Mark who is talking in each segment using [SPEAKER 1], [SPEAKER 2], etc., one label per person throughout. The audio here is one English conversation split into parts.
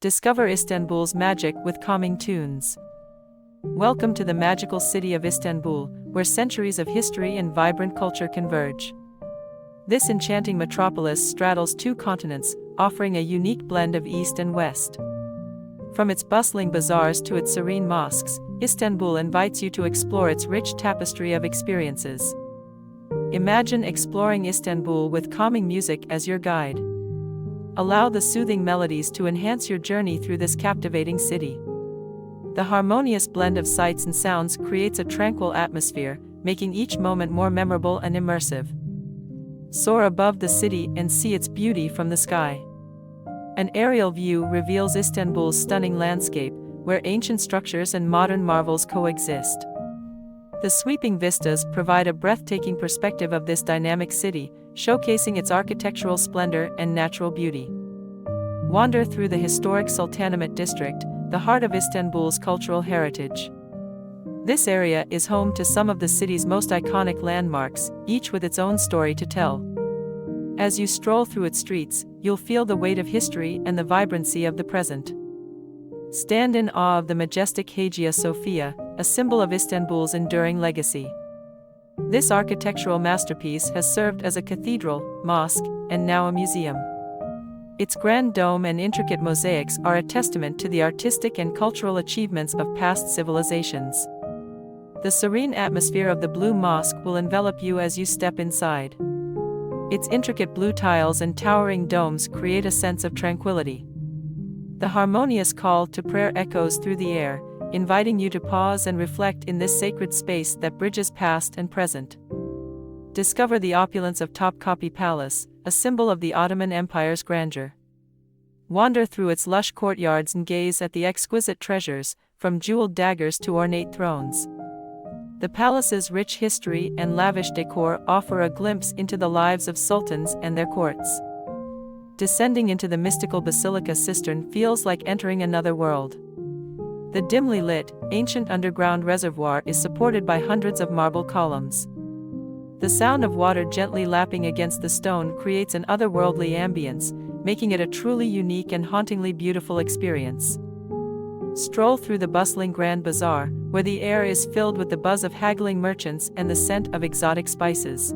[SPEAKER 1] Discover Istanbul's magic with calming tunes. Welcome to the magical city of Istanbul, where centuries of history and vibrant culture converge. This enchanting metropolis straddles two continents, offering a unique blend of East and West. From its bustling bazaars to its serene mosques, Istanbul invites you to explore its rich tapestry of experiences. Imagine exploring Istanbul with calming music as your guide. Allow the soothing melodies to enhance your journey through this captivating city. The harmonious blend of sights and sounds creates a tranquil atmosphere, making each moment more memorable and immersive. Soar above the city and see its beauty from the sky. An aerial view reveals Istanbul's stunning landscape, where ancient structures and modern marvels coexist. The sweeping vistas provide a breathtaking perspective of this dynamic city, showcasing its architectural splendor and natural beauty. Wander through the historic Sultanahmet district, the heart of Istanbul's cultural heritage. This area is home to some of the city's most iconic landmarks, each with its own story to tell. As you stroll through its streets, you'll feel the weight of history and the vibrancy of the present. Stand in awe of the majestic Hagia Sophia, a symbol of Istanbul's enduring legacy. This architectural masterpiece has served as a cathedral, mosque, and now a museum. Its grand dome and intricate mosaics are a testament to the artistic and cultural achievements of past civilizations. The serene atmosphere of the Blue Mosque will envelop you as you step inside. Its intricate blue tiles and towering domes create a sense of tranquility. The harmonious call to prayer echoes through the air, inviting you to pause and reflect in this sacred space that bridges past and present. Discover the opulence of Topkapi Palace, a symbol of the Ottoman Empire's grandeur. Wander through its lush courtyards and gaze at the exquisite treasures, from jeweled daggers to ornate thrones. The palace's rich history and lavish decor offer a glimpse into the lives of sultans and their courts. Descending into the mystical basilica cistern feels like entering another world. The dimly lit, ancient underground reservoir is supported by hundreds of marble columns. The sound of water gently lapping against the stone creates an otherworldly ambience, making it a truly unique and hauntingly beautiful experience. Stroll through the bustling Grand Bazaar, where the air is filled with the buzz of haggling merchants and the scent of exotic spices.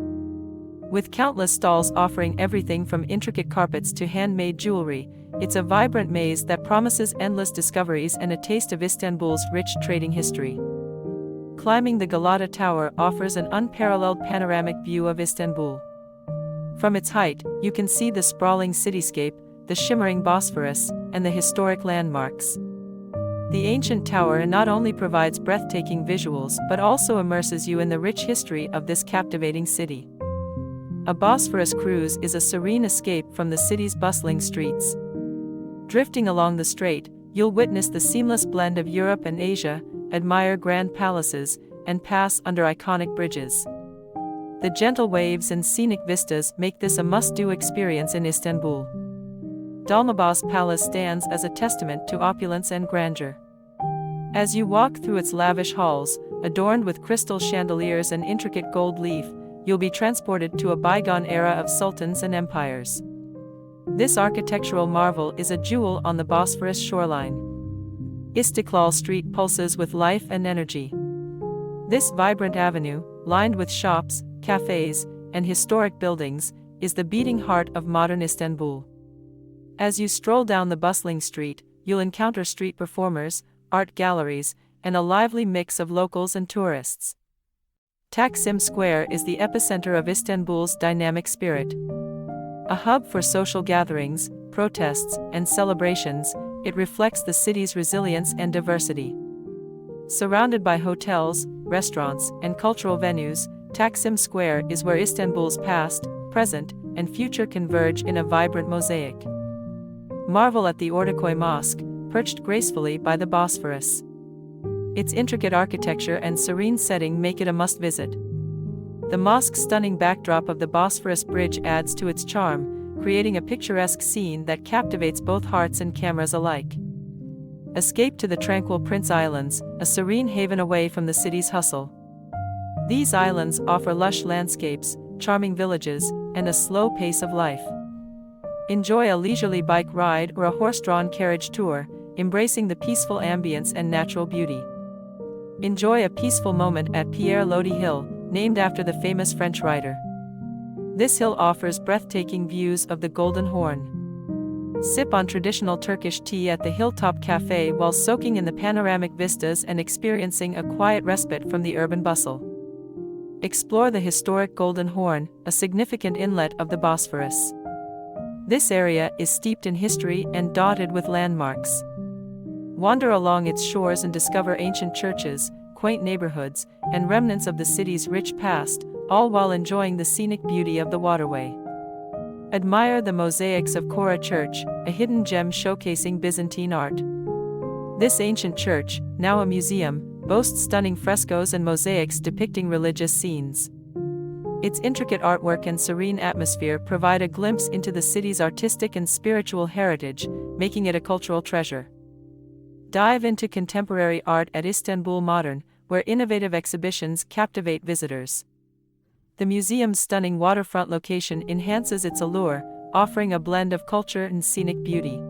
[SPEAKER 1] With countless stalls offering everything from intricate carpets to handmade jewelry, it's a vibrant maze that promises endless discoveries and a taste of Istanbul's rich trading history. Climbing the Galata Tower offers an unparalleled panoramic view of Istanbul. From its height, you can see the sprawling cityscape, the shimmering Bosphorus, and the historic landmarks. The ancient tower not only provides breathtaking visuals but also immerses you in the rich history of this captivating city. A Bosphorus cruise is a serene escape from the city's bustling streets. Drifting along the strait, you'll witness the seamless blend of Europe and Asia, admire grand palaces, and pass under iconic bridges. The gentle waves and scenic vistas make this a must-do experience in Istanbul. Dolmabahce Palace stands as a testament to opulence and grandeur. As you walk through its lavish halls, adorned with crystal chandeliers and intricate gold leaf, you'll be transported to a bygone era of sultans and empires. This architectural marvel is a jewel on the Bosphorus shoreline. Istiklal Street pulses with life and energy. This vibrant avenue, lined with shops, cafes, and historic buildings, is the beating heart of modern Istanbul. As you stroll down the bustling street, you'll encounter street performers, art galleries, and a lively mix of locals and tourists. Taksim Square is the epicenter of Istanbul's dynamic spirit. A hub for social gatherings, protests, and celebrations, it reflects the city's resilience and diversity. Surrounded by hotels, restaurants, and cultural venues, Taksim Square is where Istanbul's past, present, and future converge in a vibrant mosaic. Marvel at the Ortaköy Mosque, perched gracefully by the Bosphorus. Its intricate architecture and serene setting make it a must-visit. The mosque's stunning backdrop of the Bosphorus Bridge adds to its charm, creating a picturesque scene that captivates both hearts and cameras alike. Escape to the tranquil Prince Islands, a serene haven away from the city's hustle. These islands offer lush landscapes, charming villages, and a slow pace of life. Enjoy a leisurely bike ride or a horse-drawn carriage tour, embracing the peaceful ambience and natural beauty. Enjoy a peaceful moment at Pierre Lodi Hill, named after the famous French writer. This hill offers breathtaking views of the Golden Horn. Sip on traditional Turkish tea at the Hilltop Cafe while soaking in the panoramic vistas and experiencing a quiet respite from the urban bustle. Explore the historic Golden Horn, a significant inlet of the Bosphorus. This area is steeped in history and dotted with landmarks. Wander along its shores and discover ancient churches, quaint neighborhoods, and remnants of the city's rich past, all while enjoying the scenic beauty of the waterway. Admire the mosaics of Kora Church, a hidden gem showcasing Byzantine art. This ancient church, now a museum, boasts stunning frescoes and mosaics depicting religious scenes. Its intricate artwork and serene atmosphere provide a glimpse into the city's artistic and spiritual heritage, making it a cultural treasure. Dive into contemporary art at Istanbul Modern, where innovative exhibitions captivate visitors. The museum's stunning waterfront location enhances its allure, offering a blend of culture and scenic beauty.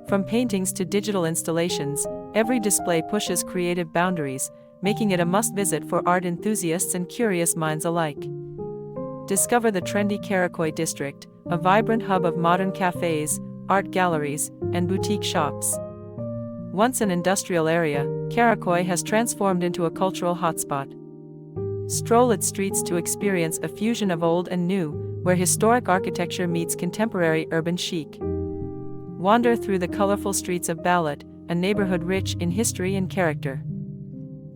[SPEAKER 1] From paintings to digital installations, every display pushes creative boundaries, making it a must-visit for art enthusiasts and curious minds alike. Discover the trendy Karaköy district, a vibrant hub of modern cafes, art galleries, and boutique shops. Once an industrial area, Karaköy has transformed into a cultural hotspot. Stroll its streets to experience a fusion of old and new, where historic architecture meets contemporary urban chic. Wander through the colorful streets of Balat, a neighborhood rich in history and character.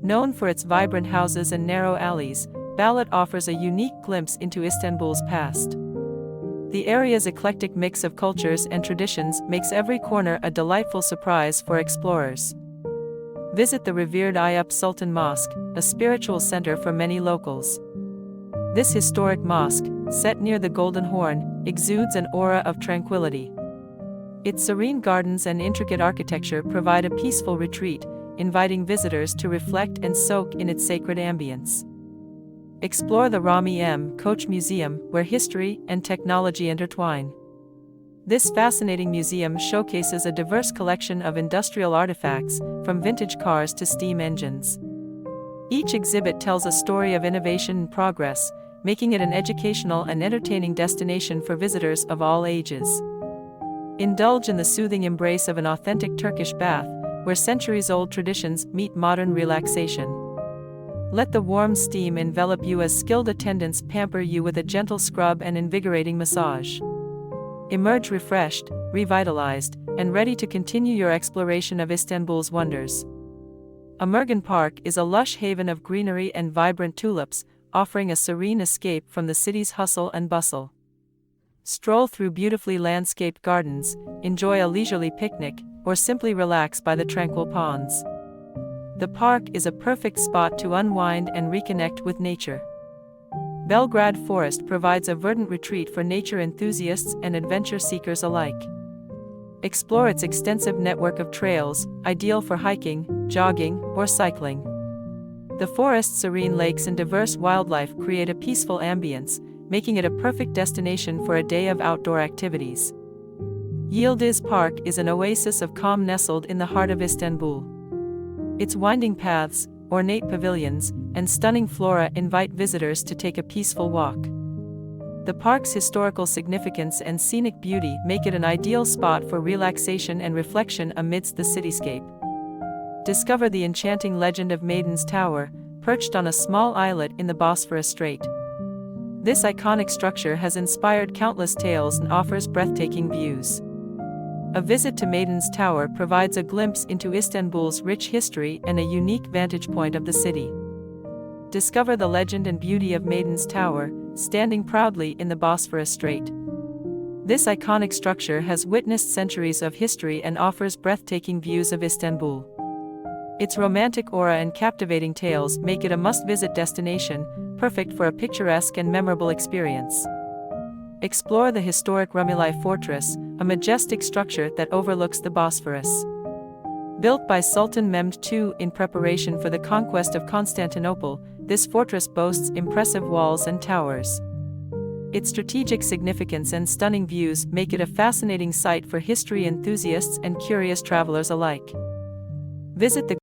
[SPEAKER 1] Known for its vibrant houses and narrow alleys, Balat offers a unique glimpse into Istanbul's past. The area's eclectic mix of cultures and traditions makes every corner a delightful surprise for explorers. Visit the revered Eyüp Sultan Mosque, a spiritual center for many locals. This historic mosque, set near the Golden Horn, exudes an aura of tranquility. Its serene gardens and intricate architecture provide a peaceful retreat, inviting visitors to reflect and soak in its sacred ambience. Explore the Rami M. Koç Museum, where history and technology intertwine. This fascinating museum showcases a diverse collection of industrial artifacts, from vintage cars to steam engines. Each exhibit tells a story of innovation and progress, making it an educational and entertaining destination for visitors of all ages. Indulge in the soothing embrace of an authentic Turkish bath, where centuries-old traditions meet modern relaxation. Let the warm steam envelop you as skilled attendants pamper you with a gentle scrub and invigorating massage. Emerge refreshed, revitalized, and ready to continue your exploration of Istanbul's wonders. Amergan Park is a lush haven of greenery and vibrant tulips, offering a serene escape from the city's hustle and bustle. Stroll through beautifully landscaped gardens, enjoy a leisurely picnic, or simply relax by the tranquil ponds. The park is a perfect spot to unwind and reconnect with nature. Belgrade Forest provides a verdant retreat for nature enthusiasts and adventure seekers alike. Explore its extensive network of trails, ideal for hiking, jogging, or cycling. The forest's serene lakes and diverse wildlife create a peaceful ambience, making it a perfect destination for a day of outdoor activities. Yildiz Park is an oasis of calm nestled in the heart of Istanbul. Its winding paths, ornate pavilions, and stunning flora invite visitors to take a peaceful walk. The park's historical significance and scenic beauty make it an ideal spot for relaxation and reflection amidst the cityscape. Discover the enchanting legend of Maiden's Tower, perched on a small islet in the Bosphorus Strait. This iconic structure has inspired countless tales and offers breathtaking views. A visit to Maiden's Tower provides a glimpse into Istanbul's rich history and a unique vantage point of the city. Discover the legend and beauty of Maiden's Tower, standing proudly in the Bosphorus Strait. This iconic structure has witnessed centuries of history and offers breathtaking views of Istanbul. Its romantic aura and captivating tales make it a must-visit destination, perfect for a picturesque and memorable experience. Explore the historic Rumeli Fortress, a majestic structure that overlooks the Bosphorus. Built by Sultan Mehmed II in preparation for the conquest of Constantinople, this fortress boasts impressive walls and towers. Its strategic significance and stunning views make it a fascinating site for history enthusiasts and curious travelers alike. Visit the